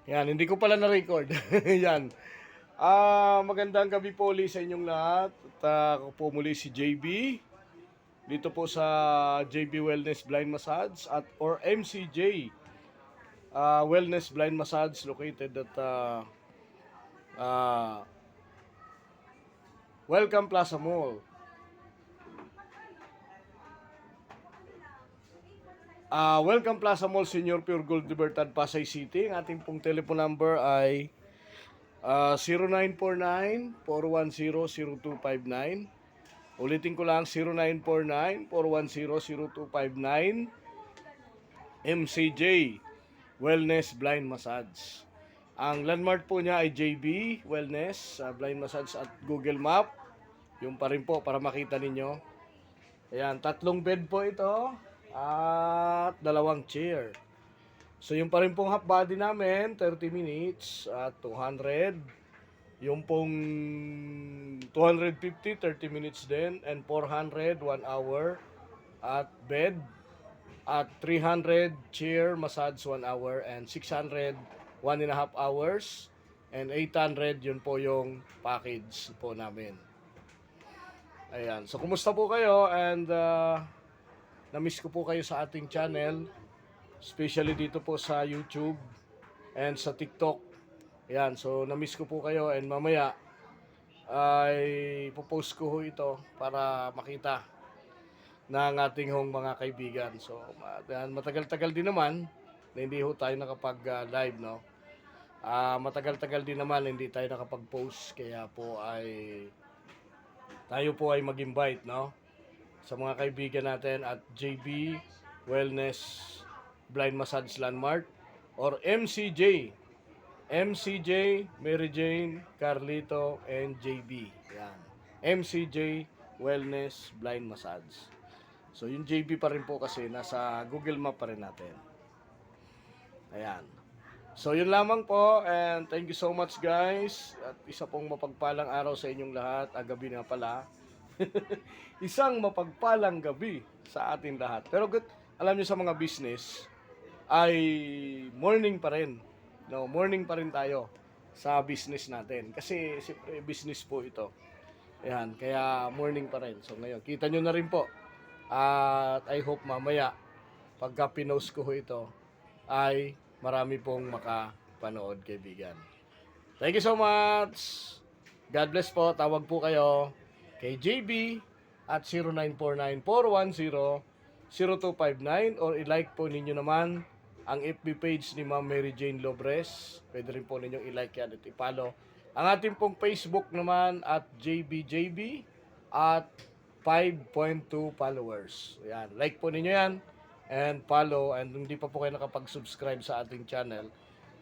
Yan, hindi ko pala na-record. Yan. Magandang gabi po ulit sa inyong lahat. At ako po muli si JB. Dito po sa JB Wellness Blind Massage at or MCJ Wellness Blind Massage located at Welcome Plaza Mall. Welcome Plaza Mall, Senior Pure Gold Libertad, Pasay City. Ang ating pong telephone number ay 0949-410-0259. Ulitin ko lang, 0949-410-0259. MCJ Wellness Blind Massage. Ang landmark po niya ay JB Wellness Blind Massage at Google Map. Yung pa rin po para makita ninyo. Ayan, 3 bed po ito at 2 chair. So yung pa rin pong half body namin, 30 minutes at 200. Yung pong 250, 30 minutes din. And 400, 1 hour at bed. At 300, chair, massage, 1 hour. And 600, 1.5 hours. And 800, yun po yung package po namin. Ayan. So, kumusta po kayo? And na-miss ko po kayo sa ating channel. Especially dito po sa YouTube and sa TikTok. Ayan, so na-miss ko po kayo and mamaya ay popost ko ho ito para makita ng ating hong mga kaibigan. So, matagal-tagal din naman na hindi ho tayo nakapag-live, no? Matagal-tagal din naman hindi tayo nakapag-post, kaya po ay tayo po ay mag-invite, no? Sa mga kaibigan natin at JB Wellness Blind Massage Landmark or MCJ. MCJ, Mary Jane, Carlito, and JB. Yan. MCJ Wellness Blind Massage. So, yung JB pa rin po kasi nasa Google Map pa rin natin. Ayan. So, yun lamang po and thank you so much guys. At isa pong mapagpalang araw sa inyong lahat. Gabi na pala. Isang mapagpalang gabi sa atin lahat. Pero good, alam niyo sa mga business, ay morning pa rin. No, morning pa rin tayo sa business natin. Kasi siyempre business po ito. Ayan, kaya morning pa rin. So ngayon, kita nyo na rin po. At I hope mamaya, pagka pinost ko ito, ay marami pong makapanood, kaibigan. Thank you so much. God bless po. Tawag po kayo kay JB at 0949-410-0259 or i-like po ninyo naman ang FB page ni Ma'am Mary Jane Lobres. Pwede rin po ninyong i-like yan at i-follow. Ang ating pong Facebook naman at JBJB at 5.2 followers. Yan. Like po ninyo yan and follow. And hindi pa po kayo nakapag-subscribe sa ating channel,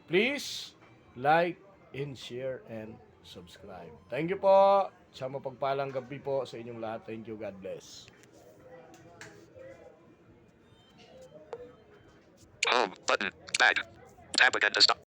please like and share and subscribe. Thank you po. Sa mapagpalang gabi po sa inyong lahat. Thank you. God bless. Home button. Back. Tab again to stop.